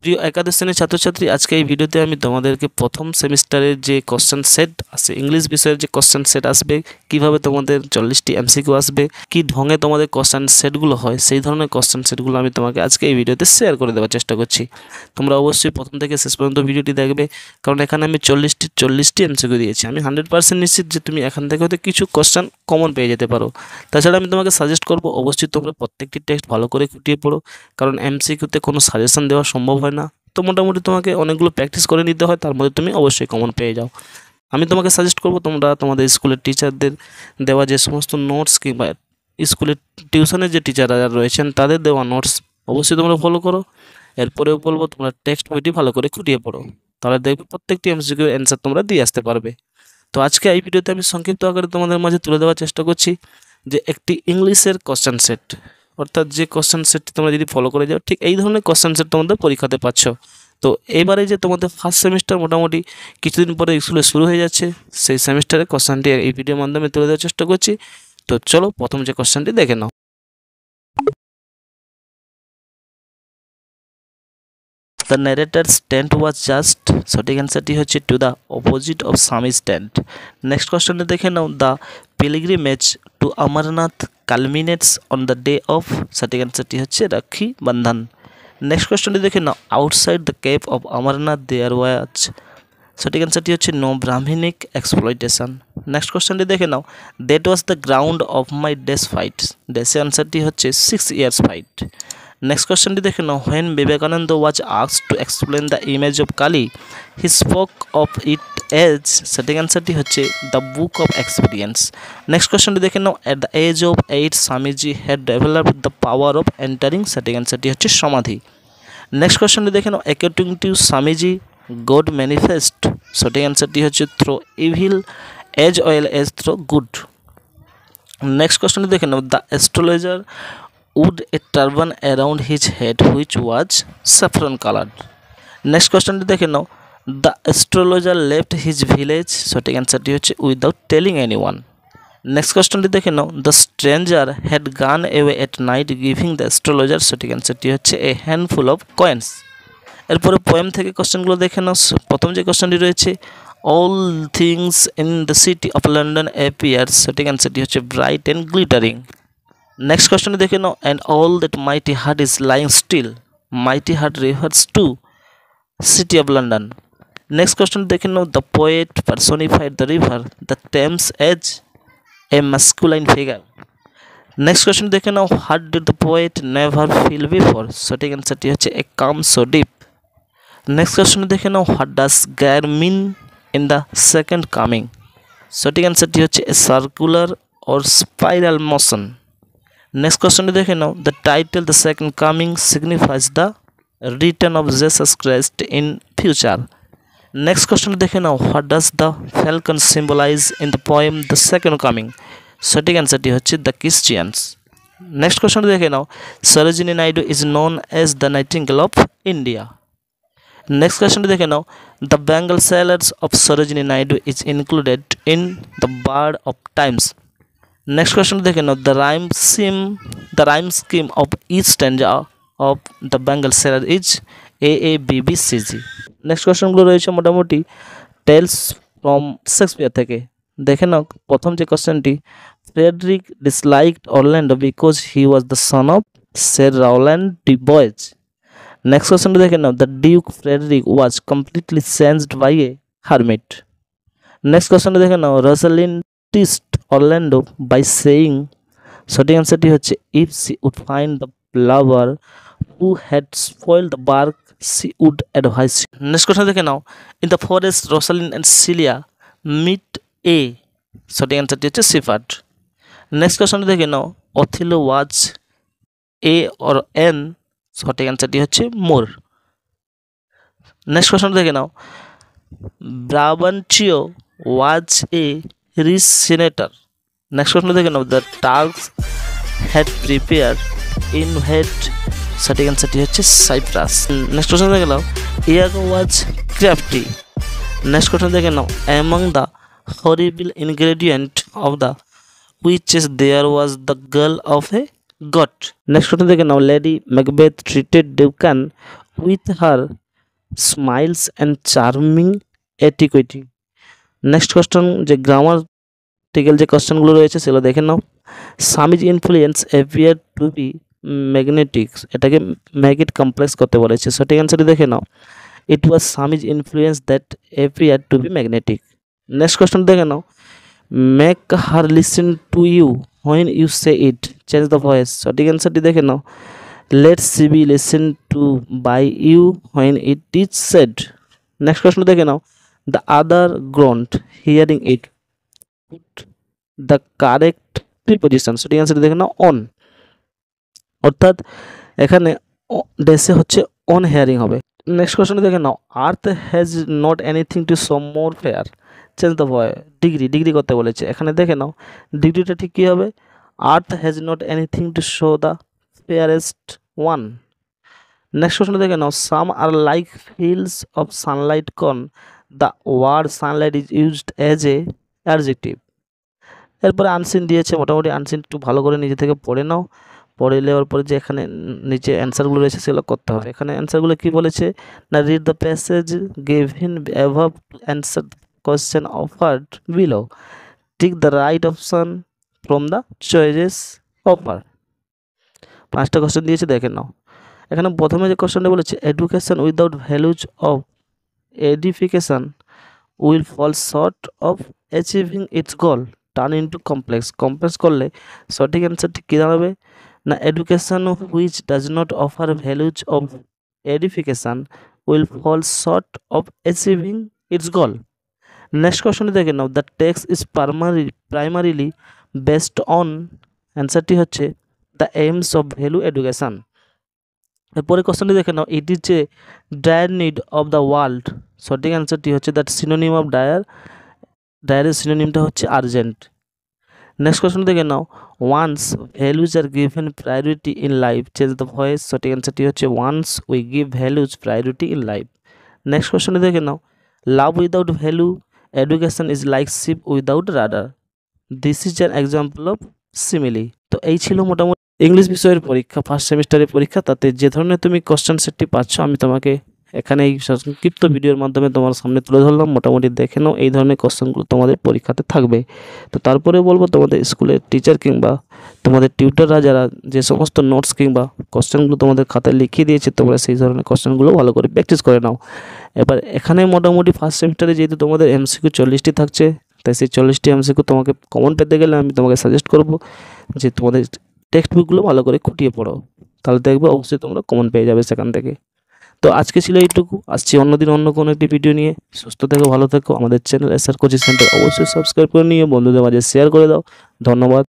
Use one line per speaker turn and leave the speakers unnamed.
প্রিয় একাদশ শ্রেণীর ছাত্রছাত্রী, আজকে এই ভিডিওতে আমি তোমাদেরকে প্রথম সেমিস্টারের যে কোশ্চেন সেট আছে, ইংলিশ বিষয়ের যে কোশ্চেন সেট আসবে, কিভাবে তোমাদের 40টি এমসিকিউ আসবে, কি ঢঙে তোমাদের কোশ্চেন সেটগুলো হয়, সেই ধরনের কোশ্চেন সেটগুলো আমি তোমাকে আজকে এই ভিডিওতে শেয়ার করে দেওয়ার চেষ্টা করছি। তোমরা অবশ্যই প্রথম থেকে শেষ পর্যন্ত ভিডিওটি দেখবে, কারণ এখানে আমি 40টি এমসিকিউ দিয়েছি। আমি 100% নিশ্চিত যে তুমি এখান থেকে হয়তো কিছু কোশ্চেন কমন পেয়ে যেতে পারো। তাছাড়া আমি তোমাকে সাজেস্ট করবো, অবশ্যই তোমরা প্রত্যেকটি টেক্সট ভালো করে খুঁটিয়ে পড়ো, কারণ এমসিকিউতে কোনো সাজেশন দেওয়া সম্ভব হয় না। তো মোটামুটি তোমাকে অনেকগুলো প্র্যাকটিস করে নিতে হয়, তার মধ্যে তুমি অবশ্যই কমন পেয়ে যাও। আমি তোমাকে সাজেস্ট করবো তোমরা তোমাদের স্কুলের টিচারদের দেওয়া যে সমস্ত নোটস কিংবা স্কুলের টিউশনের যে টিচাররা রয়েছেন তাদের দেওয়া নোটস অবশ্যই তোমরা ফলো করো। এরপরেও বলবো তোমরা টেক্সট বইটি ভালো করে খুঁটিয়ে পড়ো, তাহলে দেখবে প্রত্যেকটি এমসিকিউ অ্যান্সার তোমরা দিয়ে আসতে পারবে। তো আজকে এই ভিডিওতে আমি সংক্ষিপ্ত আকারে তোমাদের মাঝে তুলে দেওয়ার চেষ্টা করছি যে একটি ইংলিশের কোশ্চেন সেট, অর্থাৎ যে কোশ্চেন সেটটি তোমরা যদি ফলো করে যাও ঠিক এই ধরনের কোশ্চেন সেট তোমাদের পরীক্ষাতে পাচ্ছ। তো এবারে যে তোমাদের ফার্স্ট সেমিস্টার মোটামুটি কিছুদিন পরে স্কুলে শুরু হয়ে যাচ্ছে, সেই সেমিস্টারের কোশ্চেনটি এই ভিডিওর মাধ্যমে তুলে দেওয়ার চেষ্টা করছি। তো চলো প্রথম যে কোশ্চেনটি দেখে নাও। The narrator's tent was just, সঠিক অ্যান্সারটি হচ্ছে টু দ্য অপোজিট অফ স্বামী's tent। নেক্সট কোশ্চেনটি দেখে নাও, দ্য pilgrimage to Amarnath culminates on the day of, সঠিক অ্যান্সারটি হচ্ছে রাখি বন্ধন। নেক্সট কোশ্চেনটি দেখে নাও, outside the cave of Amarnath there was, সঠিক অ্যান্সারটি হচ্ছে নো ব্রাহ্মণিক এক্সপ্লয়টেশন। নেক্সট কোশ্চেনটি দেখে নাও, that was the ground of my days fight, ডেসের অ্যান্সারটি হচ্ছে 6 years ফাইট। নেক্সট কোশ্চেনটি দেখে নাও, when Vivekananda was asked to explain the image of Kali he spoke of it as, সঠিক অ্যান্সারটি হচ্ছে the book of experience. Next কোশ্চেনটি দেখে নাও, at the age of 8 Swamiji had developed the power of entering, সঠিক অ্যান্সারটি হচ্ছে সমাধি। নেক্সট কোশ্চেনটি দেখে নাও, according to Swamiji God manifest, সঠিক অ্যান্সারটি হচ্ছে through evil as well as through good. Next কোশ্চেনটি দেখে নাও, the astrologer would a turban around his head which was saffron colored. Next কোশ্চেনটি দেখে নাও, the astrologer left his village, সঠিক অ্যান্সারটি হচ্ছে উইদাউট টেলিং এনিওয়ান। নেক্সট কোশ্চেনটি দেখে নাও, the stranger had gone away at night giving the astrologer, সঠিক অ্যান্সারটি হচ্ছে এ হ্যান্ডফুল অফ কয়েন্স। এরপরে পোয়েম থেকে কোশ্চেনগুলো দেখে নাও। প্রথম যে কোশ্চেনটি রয়েছে, all things in the city of London appears, সঠিক অ্যান্সারটি হচ্ছে ব্রাইট অ্যান্ড গ্লিটারিং। নেক্সট কোশ্চেনটি দেখে নাও, and all that mighty heart is lying still, mighty heart refers to city of London. Next question দেখে নাও, the poet personified the river the Thames as a masculine figure. Next question দেখে নাও, heart did the poet never feel before, সঠিক অ্যান্সারটি হচ্ছে a calm so deep. Next question দেখে নাও, what does gyre mean in the second coming, সঠিক অ্যান্সারটি হচ্ছে a circular or spiral motion. Next কোশ্চেনটি দেখে নাও, the title the second coming signifies the return of Jesus Christ in future. Next কোশ্চেনটি দেখে নাও, what does the falcon symbolise in the poem the second coming, সঠিক অ্যান্সারটি হচ্ছে the Christians. Next কোশ্চেনটি দেখে নাও, Sarojini Naidu is known as the nightingale of India. Next কোশ্চেনটি দেখে নাও, the bangle sellers of Sarojini Naidu is included in the bird of times. Next question দেখে নাও, the rhyme scheme of each stanza of the Bengal salad is AABBCG। Next কোশ্চেনগুলো রয়েছে মোটামুটি tales from Shakespeare থেকে। দেখে নাও প্রথম যে কোশ্চেনটি, Frederick disliked Orlando because he was the son of sir Rowland de Boys. Next কোশ্চেনটি দেখে নাও, the duke Frederick was completely changed by a hermit. Next কোশ্চেনটি দেখে নাও, Rosalind teased Orlando by saying, সঠিক অ্যান্সারটি হচ্ছে if she would find the lover who had spoiled the bark she would advise. Next question দেখে নাও, in the forest Rosalind and Celia meet a, সঠিক অ্যান্সারটি হচ্ছে সিফার্ড। নেক্সট কোশ্চেন দেখে নাও, অথিলো ওয়াজ a or N, সঠিক অ্যান্সারটি হচ্ছে মোর। নেক্সট কোশ্চেন দেখে নাও, Brabantio was a rich senator. Next question দেখে নাও, the Turks had prepare in head, সঠিক অ্যান্সারটি হচ্ছে সাইপ্রাস। নেক্সট কোশ্চেন দেখে নাও, Iago was crafty. Next question দেখে নাও, among the horrible ingredient of the witches there was the girl of a god. Next question দেখে নাও, lady Macbeth treated Duncan with her smiles and charming etiquette. Next question যে grammatical যে কোশ্চেনগুলো রয়েছে সেগুলো দেখে নাও। Swamiji's influence appear to be magnetic, এটাকে ম্যাগনেট কমপ্লেক্স করতে বলেছে, সঠিক অ্যান্সারটি দেখে নাও। It was Swamiji's influence that appear to be magnetic. Next question দেখে নাও। Make her listen to you when you say it, change the voice, সঠিক অ্যান্সারটি দেখে নাও। Let she be listen to by you when it is said. Next question দেখে নাও। The other grunt hearing it, put the correct preposition, সঠিক অ্যান্সারটি দেখে নাও অন। অর্থাৎ এখানে ডেসে হচ্ছে অন হেয়ারিং হবে। নেক্সট কোশ্চেন দেখে নাও। Earth has not anything to show more fair, change the voice, degree করতে বলেছে, এখানে দেখে নাও ডিগ্রিটা ঠিক কী হবে। Earth has not anything to show the fairest one. Next question দেখে নাও। Some are like fields of sunlight con, the word sunlight is used as a adjective. এরপরে আনসিন দিয়েছে, মোটামুটি আনসিন একটু ভালো করে নিজে থেকে পড়ে নাও, পড়ে নেওয়ার পরে যে এখানে নিচে অ্যান্সারগুলো রয়েছে সেগুলো করতে হবে। এখানে অ্যান্সারগুলো কী বলেছে না, read the passage given above answer question offered below, tick the right option from the choices offer. 5টা কোশ্চেন দিয়েছে, দেখে নাও। এখানে প্রথমে যে কোশ্চেনটা বলেছে, education without values of edification will fall short of achieving its goal, turn into complex করলে সঠিক অ্যান্সারটি কী দাঁড়াবে না, education which does not offer values of edification will fall short of achieving its goal. Next কোশ্চেনটি দেখে নাও। The text is primarily based on, অ্যান্সারটি হচ্ছে the aims of value education. এরপরে কোশ্চেনটি দেখে নাও। It is a dire need of the world, সঠিক অ্যান্সারটি হচ্ছে দ্যাট সিনোনিম অফ ডায়ারের সিনোনিমটা হচ্ছে আর্জেন্ট। নেক্সট কোশ্চেন দেখে নাও। Once values are given priority in life, change the voice, সঠিক অ্যান্সারটি হচ্ছে once we give values priority in life. Next question দেখে নাও। Love without value education is like sheep without radar, this is an example of simile. তো এই ছিল মোটামুটি English বিষয়ের পরীক্ষা, ফার্স্ট সেমিস্টারের পরীক্ষা। তাতে যে ধরনের তুমি কোশ্চেন সেটটি পাচ্ছ আমি তোমাকে এখানে এই সংক্ষিপ্ত ভিডিওর মাধ্যমে তোমার সামনে তুলে ধরলাম। মোটামুটি দেখে নাও, এই ধরনের কোশ্চেনগুলো তোমাদের পরীক্ষাতে থাকবে। তো তারপরে বলবো তোমাদের স্কুলের টিচার কিংবা তোমাদের টিউটাররা যারা যে সমস্ত নোটস কিংবা কোশ্চেনগুলো তোমাদের খাতায় লিখিয়ে দিয়েছে, তোমরা সেই ধরনের কোশ্চেনগুলো ভালো করে প্র্যাকটিস করে নাও। এবার এখানে মোটামুটি ফার্স্ট সেমিস্টারে যেহেতু তোমাদের এমসিকিউ 40টি থাকছে, তাই সেই 40টি এমসিকিউ তোমাকে কমন পেতে গেলে আমি তোমাকে সাজেস্ট করব যে তোমাদের টেক্সট বুকগুলো ভালো করে খুঁটিয়ে পড়ো, তাহলে দেখবে অবশ্যই তোমরা কমন পেয়ে যাবে সেখান থেকে। তো আজকে ছিল এইটুকু, আসছি অন্যদিন অন্য কোনো একটি ভিডিও নিয়ে। সুস্থ থেকো, ভালো থেকো। আমাদের চ্যানেল এসআর কোচিং সেন্টার অবশ্যই সাবস্ক্রাইব করে নিয়ে বন্ধুদের মাঝে শেয়ার করে দাও। ধন্যবাদ।